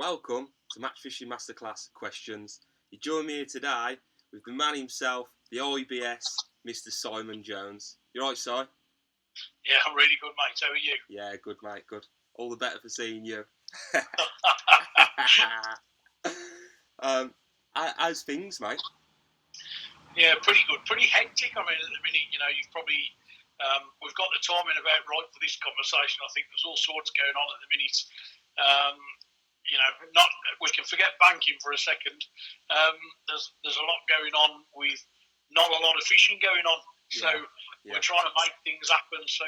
Welcome to Match Fishing Masterclass Questions. You join me here today with the man himself, the IBS, Mr. Simon Jones. You right, Si? Yeah, I'm really good, mate. How are you? Yeah, good, mate, good. All the better for seeing you. How's things, mate? Yeah, pretty good. Pretty hectic. I mean, at the minute, you've probably... we've got the timing about right for this conversation. I think there's all sorts going on at the minute. We can forget banking for a second. There's a lot going on with not a lot of fishing going on. So we're trying to make things happen. So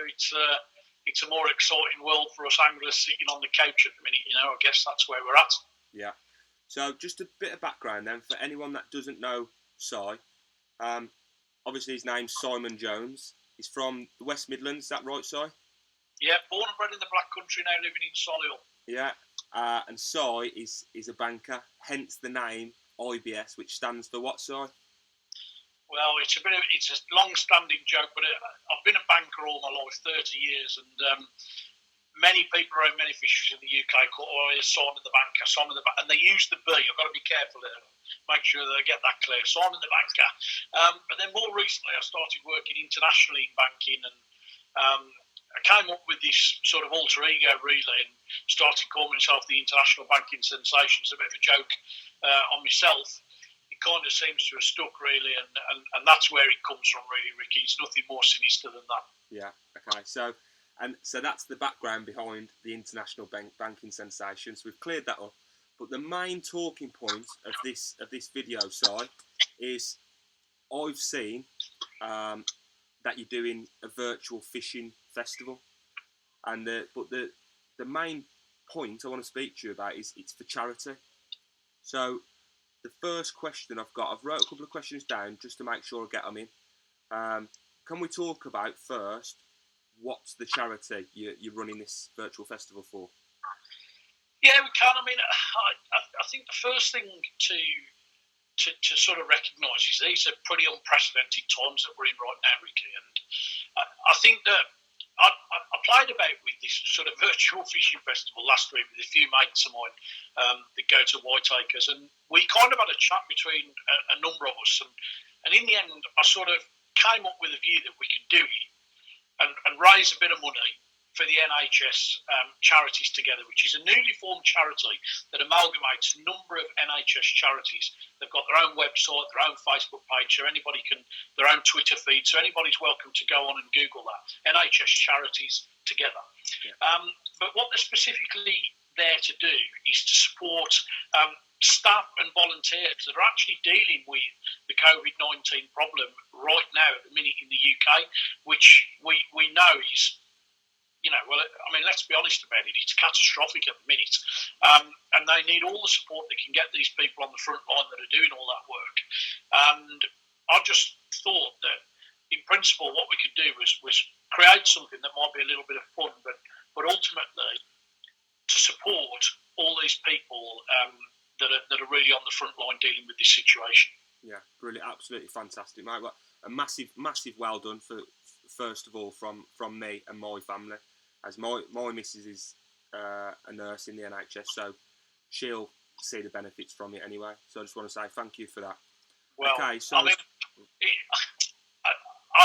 it's a more exciting world for us anglers sitting on the couch at the minute. I guess that's where we're at. Yeah. So just a bit of background then for anyone that doesn't know Si. Obviously his name's Simon Jones. He's from the West Midlands. Is that right, Si? Yeah, born and bred in the Black Country, now living in Solihull. Yeah. And Si is a banker, hence the name IBS, which stands for what, Si? Well, it's a long-standing joke, but I've been a banker all my life, 30 years, and many people around many fishers in the UK call Simon the banker, and they use the B. I've got to be careful there, make sure that I get that clear. Simon the banker. But then more recently, I started working internationally in banking, and I came up with this sort of alter ego, really, and started calling myself the international banking sensation. It's a bit of a joke on myself. It kind of seems to have stuck, really, and that's where it comes from, really, Ricky. It's nothing more sinister than that. Yeah, okay. So that's the background behind the international banking sensation. So we've cleared that up. But the main talking point of this video, Si, is I've seen that you're doing a virtual fishing festival, and the main point I want to speak to you about is it's for charity. So the first question I've wrote a couple of questions down just to make sure I get them in. Can we talk about first what's the charity you're running this virtual festival for? Yeah, we can. I mean, I think the first thing to sort of recognise is these are pretty unprecedented times that we're in right now, Ricky. And I think that I played about with this sort of virtual fishing festival last week with a few mates of mine that go to Whiteacres, and we kind of had a chat between a number of us, and in the end, I sort of came up with a view that we could do it and raise a bit of money for the NHS Charities Together, which is a newly formed charity that amalgamates a number of NHS charities. They've got their own website, their own Facebook page, so anybody can, their own Twitter feed, so anybody's welcome to go on and Google that, NHS Charities Together. Yeah. But what they're specifically there to do is to support staff and volunteers that are actually dealing with the COVID-19 problem right now at the minute in the UK, which we know is, let's be honest about it, it's catastrophic at the minute. And they need all the support they can get, these people on the front line that are doing all that work. And I just thought that, in principle, what we could do was create something that might be a little bit of fun, but ultimately to support all these people that are really on the front line dealing with this situation. Yeah, brilliant, absolutely fantastic, mate. Well, a massive well done first of all from me and my family, as my missus is a nurse in the NHS, so she'll see the benefits from it anyway. So I just want to say thank you for that. Well, okay, so I mean,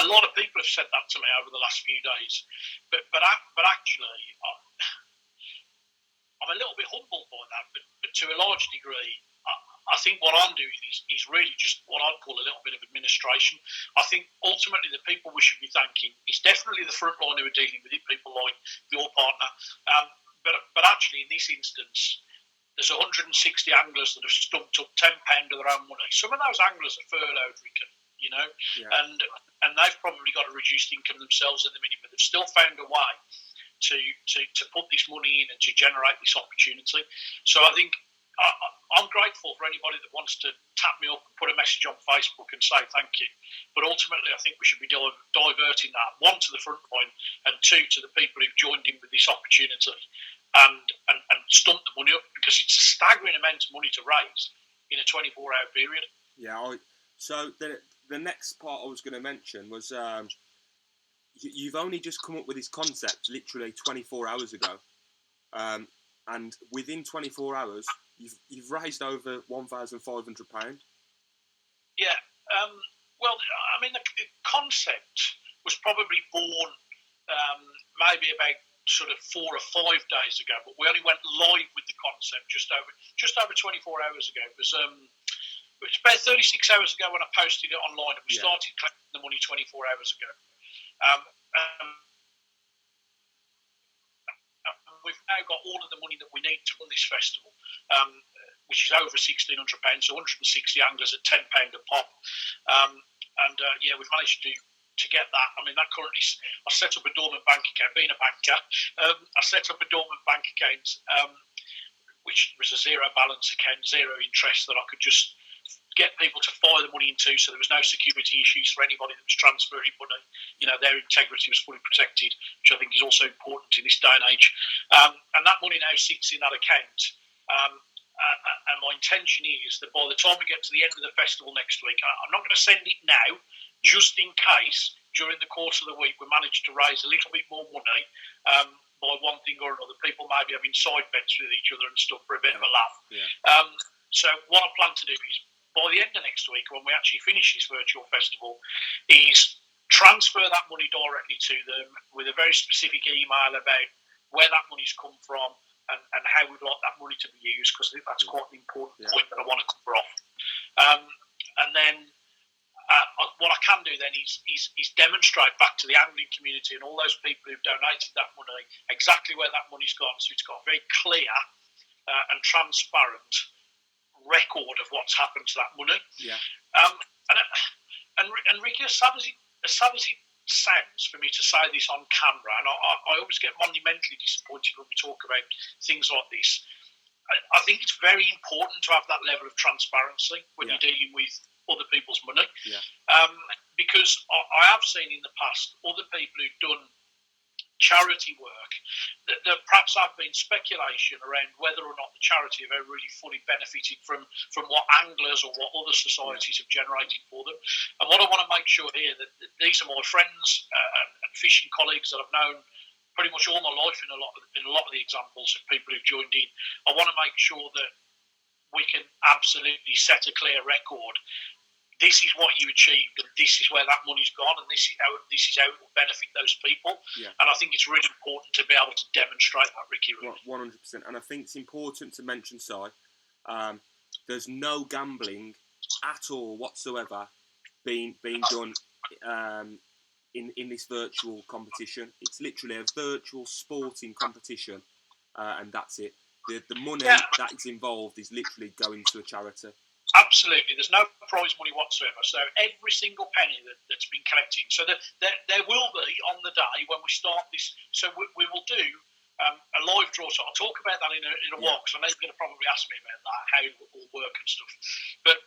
a lot of people have said that to me over the last few days, but actually, I'm a little bit humbled by that. But to a large degree, I think what I'm doing is really just what I'd call a little bit of administration. I think ultimately the people we should be thanking is definitely the front line who are dealing with it, people like your partner. But actually, in this instance, there's 160 anglers that have stumped up £10 of their own money. Some of those anglers are furloughed, Ricky, and they've probably got a reduced income themselves at the minute, but they've still found a way to put this money in and to generate this opportunity. So I think I'm grateful for anybody that wants to tap me up and put a message on Facebook and say thank you. But ultimately, I think we should be diverting that, one, to the front line, and two, to the people who've joined in with this opportunity and stumped the money up, because it's a staggering amount of money to raise in a 24-hour period. Yeah, so the next part I was going to mention was you've only just come up with this concept literally 24 hours ago. and within 24 hours, you've raised over £1,500. Yeah. Well, I mean, the concept was probably born maybe about sort of 4 or 5 days ago, but we only went live with the concept just over 24 hours ago. It was about 36 hours ago when I posted it online, and we started collecting the money 24 hours ago. We've now got all of the money that we need to run this festival, which is over £1,600, so 160 anglers at £10 a pop. We've managed to get that. I mean, that currently, I set up a dormant bank account, being a banker. I set up a dormant bank account, which was a zero balance account, zero interest, that I could just get people to fire the money into, so there was no security issues for anybody that was transferring money. You know, their integrity was fully protected, which I think is also important in this day and age. And that money now sits in that account. And my intention is that by the time we get to the end of the festival next week, I'm not going to send it now, just in case during the course of the week we manage to raise a little bit more money by one thing or another. People may be having side bets with each other and stuff for a bit of a laugh. Yeah. So what I plan to do is, by the end of next week, when we actually finish this virtual festival, is transfer that money directly to them with a very specific email about where that money's come from and how we'd like that money to be used, because I think that's quite an important point that I want to cover off. And then what I can do then is demonstrate back to the angling community and all those people who've donated that money exactly where that money's gone, so it's got a very clear and transparent record of what's happened to that money. Yeah. And Ricky, as sad as it sounds for me to say this on camera, and I always get monumentally disappointed when we talk about things like this, I think it's very important to have that level of transparency when you're dealing with other people's money. Yeah. Because I have seen in the past other people who've done charity work, there perhaps have been speculation around whether or not the charity have ever really fully benefited from what anglers or what other societies have generated for them. And what I want to make sure here, that these are my friends and fishing colleagues that I've known pretty much all my life in a lot of the examples of people who've joined in. I want to make sure that we can absolutely set a clear record. This is what you achieved, and this is where that money's gone, and this is how it will benefit those people. Yeah. And I think it's really important to be able to demonstrate that, Ricky. Really. 100%. And I think it's important to mention, Si, there's no gambling at all whatsoever being done in this virtual competition. It's literally a virtual sporting competition, and that's it. The money that is involved is literally going to a charity. Absolutely, there's no prize money whatsoever. So every single penny that's been collected. So there will be on the day when we start this. So we will do a live draw. So I'll talk about that in a while, because I know you're going to probably ask me about that, how it will all work and stuff. But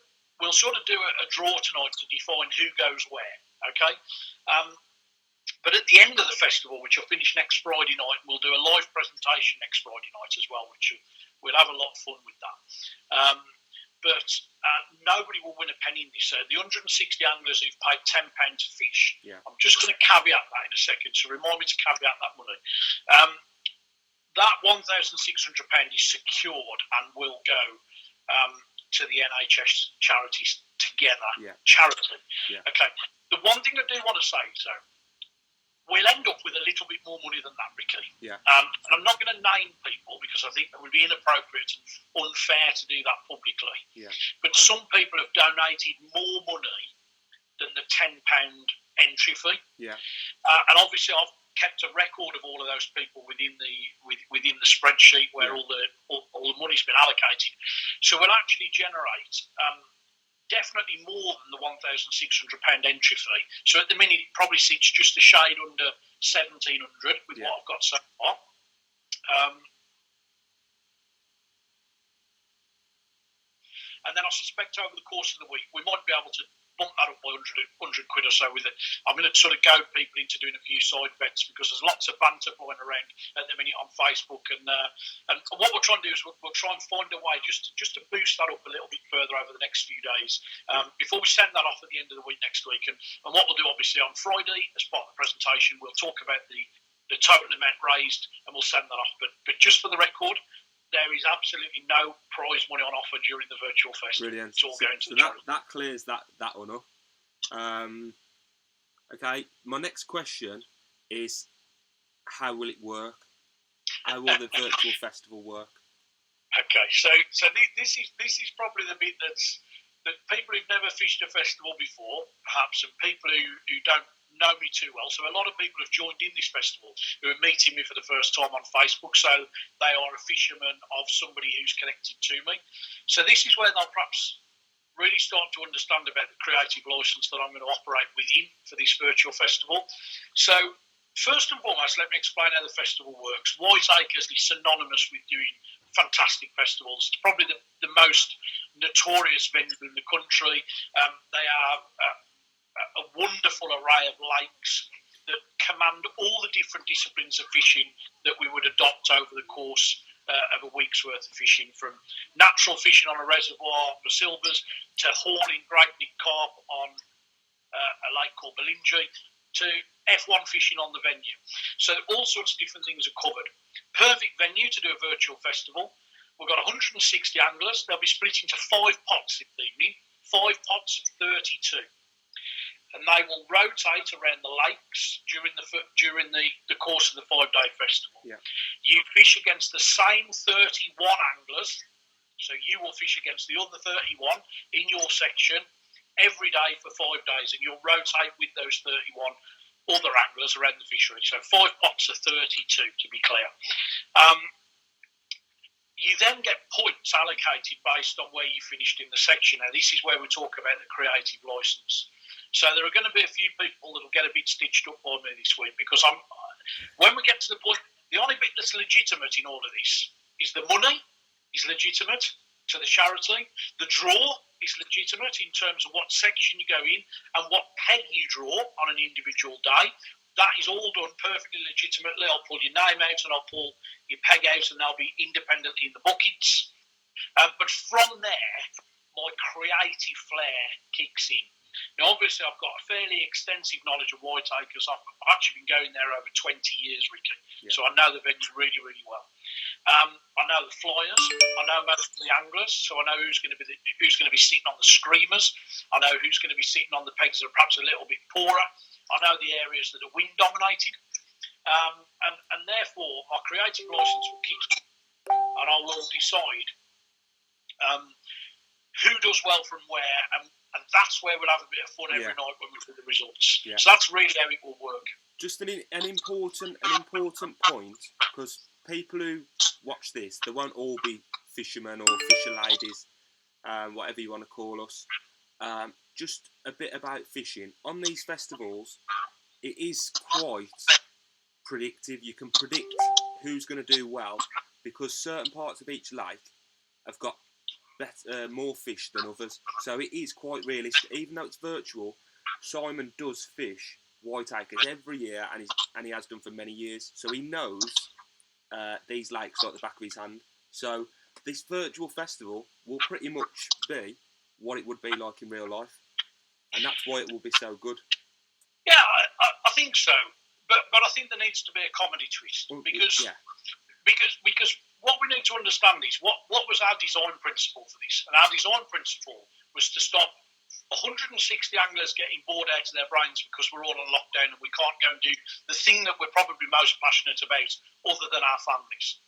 we'll sort of do a draw tonight to define who goes where. Okay. But at the end of the festival, which will finish next Friday night, we'll do a live presentation next Friday night as well, which we'll have a lot of fun with that. But nobody will win a penny in this. The 160 anglers who've paid £10 to fish, I'm just going to caveat that in a second, so remind me to caveat that money. That £1,600 is secured and will go to the NHS Charities Together charity. Yeah. Okay. The one thing I do want to say, we'll end up with a little bit more money than that, Ricky. Yeah. And I'm not going to name people because I think that would be inappropriate and unfair to do that publicly. Yeah. But some people have donated more money than the £10 entry fee. Yeah. And obviously I've kept a record of all of those people within the spreadsheet where all the money's been allocated. So we'll actually generate definitely more than the £1,600 entry fee. So at the minute, it probably sits just a shade under 1,700 with what I've got so far. And then I suspect over the course of the week, we might be able to bump that up by 100 quid or so with it. I'm going to sort of goad people into doing a few side bets because there's lots of banter flying around at the minute on Facebook. And what we're trying to do is we'll try and find a way just to boost that up a little bit further over the next few days before we send that off at the end of the week next week. And what we'll do, obviously, on Friday, as part of the presentation, we'll talk about the total amount raised and we'll send that off. But just for the record, there is absolutely no prize money on offer during the virtual festival. Brilliant. It's all going to so the charity. that clears that one up. Okay, my next question is, how will it work? How will the virtual festival work? Okay, so this is probably the bit that people who've never fished a festival before, perhaps, and people who don't know me too well. So a lot of people have joined in this festival who are meeting me for the first time on Facebook. So they are a fisherman of somebody who's connected to me. So this is where they'll perhaps really start to understand about the creative license that I'm going to operate within for this virtual festival. So first and foremost, let me explain how the festival works. Whiteacres is synonymous with doing fantastic festivals. It's probably the most notorious venue in the country. They have a wonderful array of lakes that command all the different disciplines of fishing that we would adopt over the course of a week's worth of fishing, from natural fishing on a reservoir for silvers to hauling great big carp on a lake called Belingi to F1 fishing on the venue. So all sorts of different things are covered. Perfect venue to do a virtual festival. We've got 160 anglers. They'll be split into 5 pots this evening, 5 pots of 32. And they will rotate around the lakes during the course of the 5-day festival. Yeah. You fish against the same 31 anglers, so you will fish against the other 31 in your section every day for 5 days, and you'll rotate with those 31 other anglers around the fishery. So 5 pots of 32, to be clear. You then get points allocated based on where you finished in the section. Now, this is where we talk about the creative licence. So there are going to be a few people that will get a bit stitched up by me this week, because when we get to the point, the only bit that's legitimate in all of this is the money is legitimate to the charity. The draw is legitimate in terms of what section you go in and what peg you draw on an individual day. That is all done perfectly legitimately. I'll pull your name out and I'll pull your peg out, and they'll be independently in the buckets. But from there, my creative flair kicks in. Now, obviously, I've got a fairly extensive knowledge of Whiteacres. I've actually been going there over 20 years, Ricky. Yeah. So I know the venue really, really well. I know the flyers. I know most of the anglers. So I know who's going to be sitting on the screamers. I know who's going to be sitting on the pegs that are perhaps a little bit poorer. I know the areas that are wind dominated. And therefore, my creative license will kick in, and I will decide who does well from where, and that's where we'll have a bit of fun every night when we do the results. Yeah. So that's really how it will work. Just an important point, because people who watch this, they won't all be fishermen or fisher ladies, whatever you want to call us. Just a bit about fishing. On these festivals, it is quite predictive. You can predict who's going to do well, because certain parts of each lake have got more fish than others. So it is quite realistic. Even though it's virtual, Simon does fish Whiteacres every year, and he has done for many years. So he knows these lakes like the back of his hand. So this virtual festival will pretty much be what it would be like in real life, and that's why it will be so good. Yeah, I think so. But I think there needs to be a comedy twist, because what we need to understand is what was our design principle for this, and our design principle was to stop 160 anglers getting bored out of their brains because we're all on lockdown and we can't go and do the thing that we're probably most passionate about other than our families.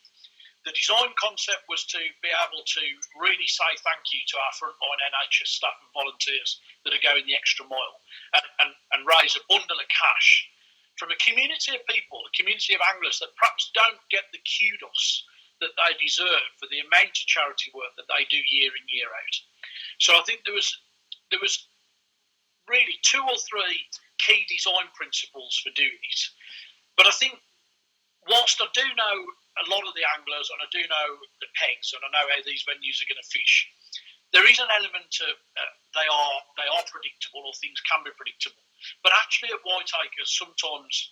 The design concept was to be able to really say thank you to our frontline NHS staff and volunteers that are going the extra mile, and raise a bundle of cash from a community of people, a community of anglers that perhaps don't get the kudos that they deserve for the amount of charity work that they do year in, year out. So I think there was really 2 or 3 key design principles for doing it. But I think, whilst I do know a lot of the anglers, and I do know the pegs, and I know how these venues are going to fish, there is an element of they are predictable, or things can be predictable. But actually at Whiteacres, sometimes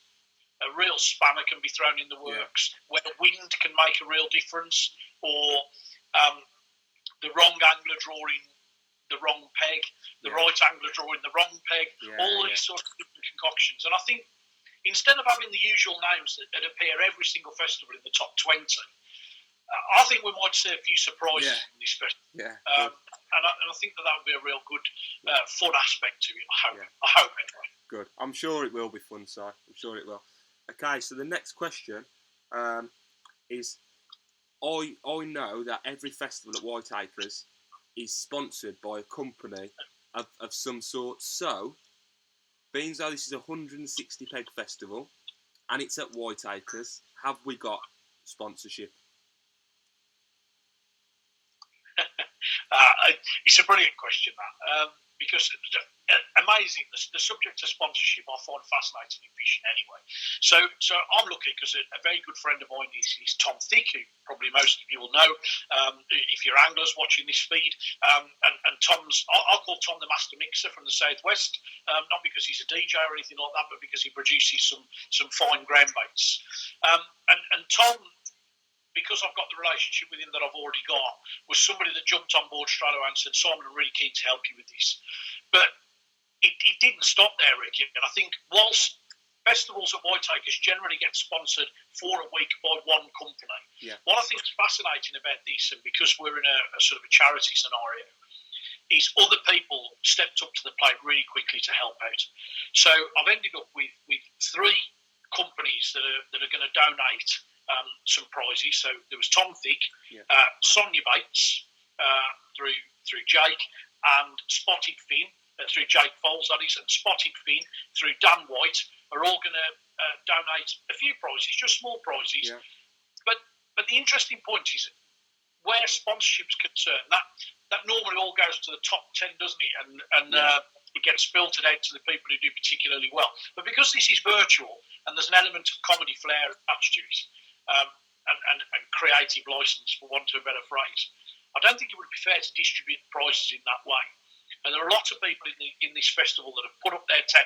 a real spanner can be thrown in the works, where the wind can make a real difference, or the wrong angler drawing the wrong peg, the right angler drawing the wrong peg, all these sorts of different concoctions. And I think instead of having the usual names that appear every single festival in the top 20, I think we might see a few surprises in this festival. Yeah. And I think that would be a real good, fun aspect to it. I hope. Yeah. I hope anyway. Good. I'm sure it will be fun, Si. I'm sure it will. Okay, so the next question is, I know that every festival at Whiteacres is sponsored by a company of some sort. So, being as though this is a 160 peg festival and it's at Whiteacres, have we got sponsorship? It's a brilliant question, that. Because amazing, the subject of sponsorship I find fascinating in fishing anyway. So I'm lucky because a very good friend of mine is Tom Thick, who probably most of you will know if you're anglers watching this feed. And Tom's, I'll call Tom the master mixer from the southwest, not because he's a DJ or anything like that, but because he produces some fine ground baits. And Tom, because I've got the relationship with him that I've already got, was somebody that jumped on board straight away and said, Simon, I'm really keen to help you with this. But it didn't stop there, Ricky. And I think whilst festivals at Whiteacres generally get sponsored for a week by one company, what I think is fascinating about this, and because we're in a sort of a charity scenario, is other people stepped up to the plate really quickly to help out. So I've ended up with 3 companies that are going to donate some prizes. So there was Tom Thick, Sonia Bates through Jake, and Spotted Fin through Jake Foles, that is, and Spotted Fin through Dan White are all going to donate a few prizes, just small prizes. Yeah. But the interesting point is where sponsorship's concerned, that normally all goes to the top 10, doesn't it? And it gets filtered out to the people who do particularly well. But because this is virtual and there's an element of comedy flair attached to it, and creative license, for want of a better phrase, I don't think it would be fair to distribute prizes in that way. And there are lots of people in this festival that have put up their £10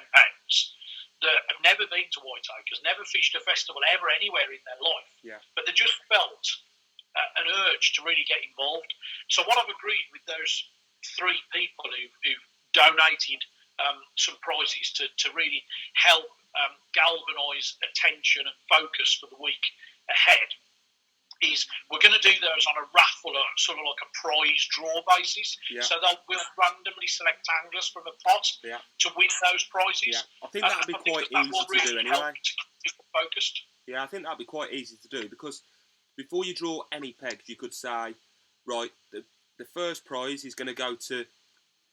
that have never been to Whiteacres, never fished a festival ever anywhere in their life, but they just felt an urge to really get involved. So what I've agreed with those 3 people who've donated some prizes to really help galvanise attention and focus for the week ahead is we're going to do those on a raffle, or sort of like a prize draw basis. So we'll randomly select anglers from a pot to win those prizes. I think that would be quite easy to do anyway. People focused. Yeah, I think that would be quite easy to do, because before you draw any pegs, you could say, right, the first prize is going to go to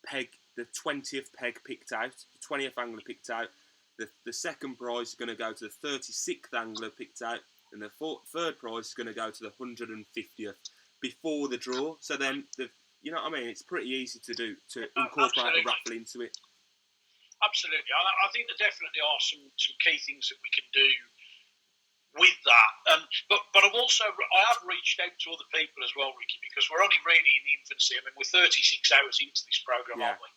peg, the 20th peg picked out, the 20th angler picked out. The second prize is going to go to the 36th angler picked out, and the third prize is going to go to the 150th before the draw. So then, you know what I mean? It's pretty easy to do, to incorporate a raffle into it. Absolutely. I think there definitely are some key things that we can do with that. But I have reached out to other people as well, Ricky, because we're only really in the infancy. I mean, we're 36 hours into this programme, aren't we?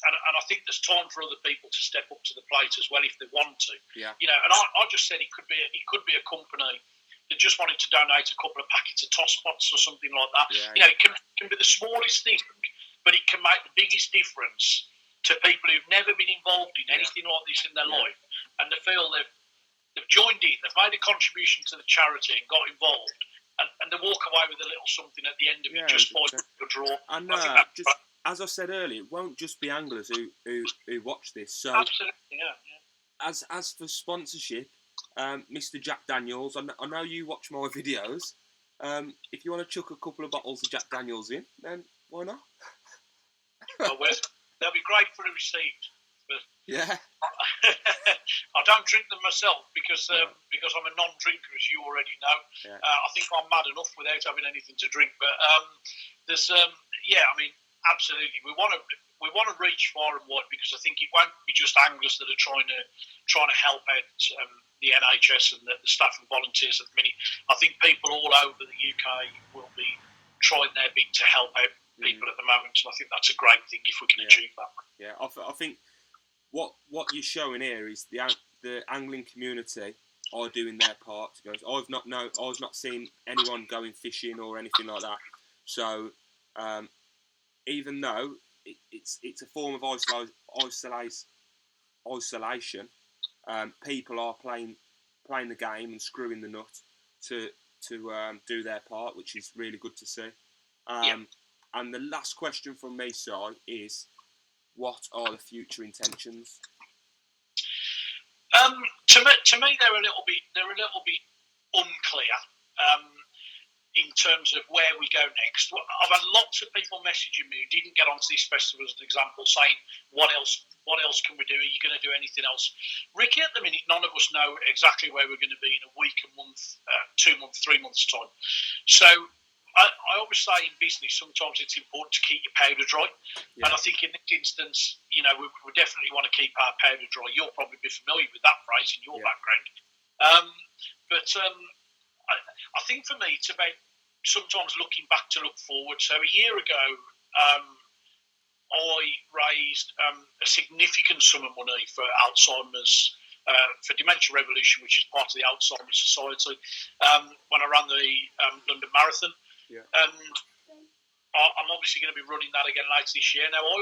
And I think there's time for other people to step up to the plate as well if they want to. You know, and I just said it could be a company that just wanted to donate a couple of packets of toss pots or something like that. You know, it can be the smallest thing, but it can make the biggest difference to people who've never been involved in anything like this in their life, and they feel they've joined in, they've made a contribution to the charity and got involved, and they walk away with a little something at the end of it, just by the draw. And as I said earlier, it won't just be anglers who watch this. So absolutely, As for sponsorship, Mr. Jack Daniels, I know you watch my videos. If you want to chuck a couple of bottles of Jack Daniels in, then why not? Well, they'll be gratefully received. But I don't drink them myself because I'm a non-drinker, as you already know. I think I'm mad enough without having anything to drink. But there's I mean, absolutely, we want to reach far and wide, because I think it won't be just anglers that are trying to help out the NHS and the staff and volunteers at the minute. I think people all over the UK will be trying their bit to help out people at the moment, and I think that's a great thing if we can achieve that. Yeah, I think what you're showing here is the angling community are doing their part. To be honest, I've not seen anyone going fishing or anything like that. So even though it's a form of isolation, people are playing the game and screwing the nut to do their part, which is really good to see. And the last question from me, Si, is what are the future intentions? To me, they're a little bit unclear. In terms of where we go next. I've had lots of people messaging me who didn't get onto this festival as an example, saying, what else can we do? Are you going to do anything else? Ricky, at the minute, none of us know exactly where we're going to be in a week, a month, 2 months, 3 months' time. So I always say in business, sometimes it's important to keep your powder dry. Yeah. And I think in this instance, we definitely want to keep our powder dry. You'll probably be familiar with that phrase in your background. I think for me, it's about sometimes looking back to look forward. So a year ago, I raised a significant sum of money for Alzheimer's, for Dementia Revolution, which is part of the Alzheimer's Society, when I ran the London Marathon. Yeah. And I'm obviously going to be running that again later this year. Now, I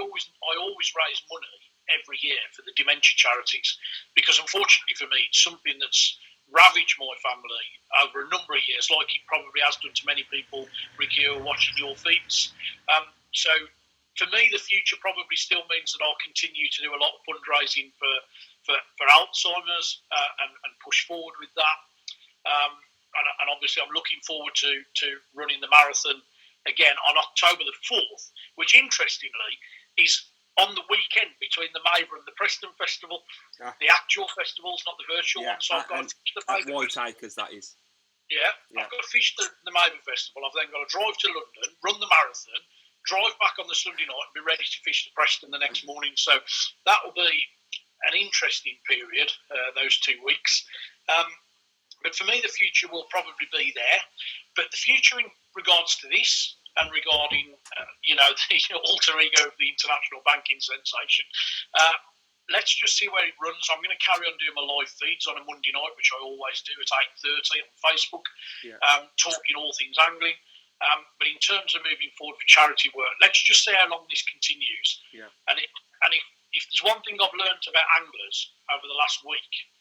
always raise money every year for the dementia charities because, unfortunately for me, it's something that's ravaged my family over a number of years, like it probably has done to many people, Ricky, who are watching your feeds. So for me, the future probably still means that I'll continue to do a lot of fundraising for Alzheimer's and push forward with that. And obviously, I'm looking forward to running the marathon again on October the 4th, which interestingly is on the weekend between the Maver and the Preston Festival. The actual festivals, not the virtual ones. So I've got to fish the Maver Whiteacres, that is. Yeah, I've got to fish the Maver Festival. I've then got to drive to London, run the marathon, drive back on the Sunday night and be ready to fish the Preston the next morning. So that will be an interesting period, those 2 weeks. But for me, the future will probably be there. But the future in regards to this and regarding, the alter ego of the international banking sensation, let's just see where it runs. I'm going to carry on doing my live feeds on a Monday night, which I always do at 8:30 on Facebook, talking all things angling. But in terms of moving forward for charity work, let's just see how long this continues. Yeah. And if there's one thing I've learned about anglers over the last week,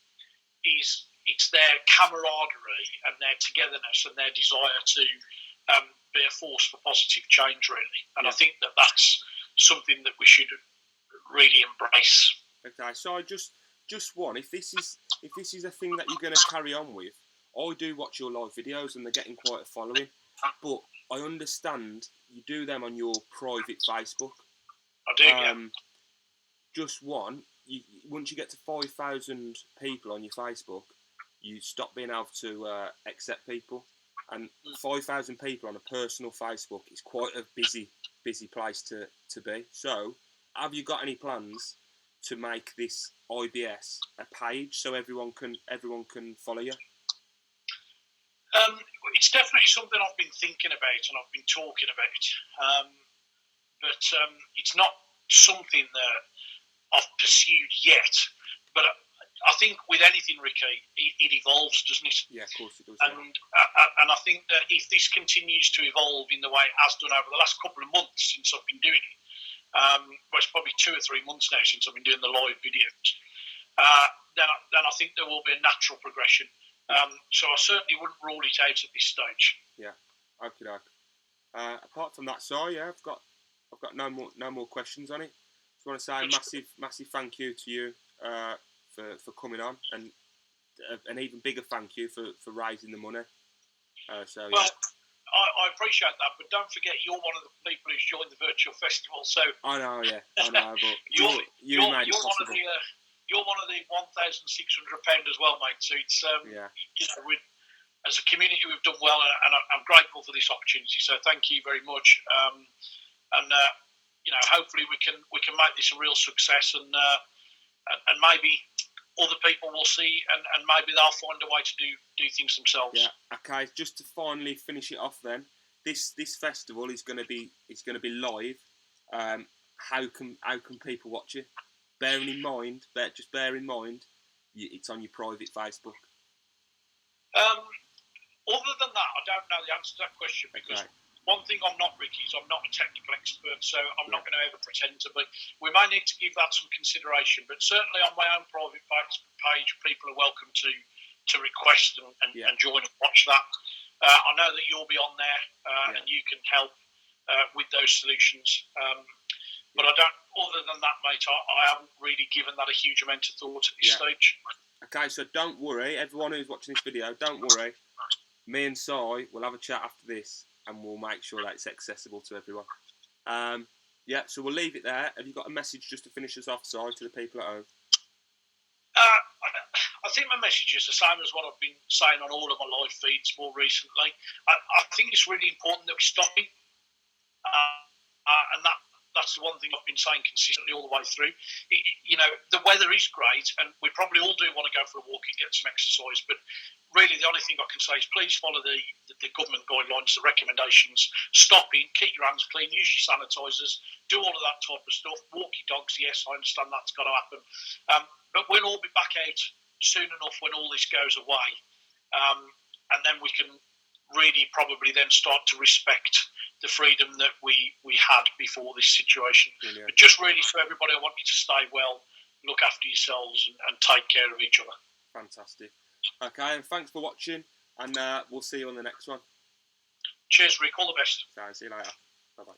is it's their camaraderie and their togetherness and their desire to be a force for positive change, really. And I think that's something that we should really embrace. Okay, so I just one, if this is a thing that you're going to carry on with, I do watch your live videos and they're getting quite a following, but I understand you do them on your private Facebook. I do, yeah. Just one, once you get to 5,000 people on your Facebook, you stop being able to accept people. And 5,000 people on a personal Facebook is quite a busy place to be. So, have you got any plans to make this IBS a page so everyone can follow you? It's definitely something I've been thinking about and I've been talking about. But it's not something that I've pursued yet. But I think with anything, Ricky, it evolves, doesn't it? Yeah, of course it does. And I think that if this continues to evolve in the way it has done over the last couple of months since I've been doing it, well, it's probably 2 or 3 months now since I've been doing the live videos, then I think there will be a natural progression. So I certainly wouldn't rule it out at this stage. Yeah, okay. Apart from that, I've got no more questions on it. Just want to say a massive thank you to you for coming on, and an even bigger thank you for raising the money. I appreciate that, but don't forget you're one of the people who's joined the virtual festival. So I know, but you made it possible. You're one of the £1,600 as well, mate. So it's as a community we've done well, and I'm grateful for this opportunity. So thank you very much. Hopefully we can make this a real success, and maybe other people will see, and maybe they'll find a way to do things themselves. Yeah. Okay. Just to finally finish it off, then this festival is going to be live. How can people watch it? Bear in mind, it's on your private Facebook. Other than that, I don't know the answer to that question because one thing I'm not, Ricky, is I'm not a technical expert, so I'm not going to ever pretend to be. We may need to give that some consideration, but certainly on my own private Facebook page, people are welcome to request and join and watch that. I know that you'll be on there and you can help with those solutions. But I don't. Other than that, mate, I haven't really given that a huge amount of thought at this stage. Okay, so don't worry, everyone who's watching this video, don't worry. Me and Si will have a chat after this, and we'll make sure that it's accessible to everyone. So we'll leave it there. Have you got a message just to finish us off, Si, to the people at home? I think my message is the same as what I've been saying on all of my live feeds more recently. I think it's really important that we stop it, and that's the one thing I've been saying consistently all the way through. The weather is great, and we probably all do want to go for a walk and get some exercise, but really the only thing I can say is please follow the government guidelines, the recommendations, stop in, keep your hands clean, use your sanitisers, do all of that type of stuff, walk your dogs, yes, I understand that's got to happen. But we'll all be back out soon enough when all this goes away, and then we can really probably then start to respect the freedom that we had before this situation. Brilliant. But just really for everybody, I want you to stay well, look after yourselves, and take care of each other. Fantastic. Okay, and thanks for watching, and we'll see you on the next one. Cheers, Rick. All the best. So, see you later. Bye-bye.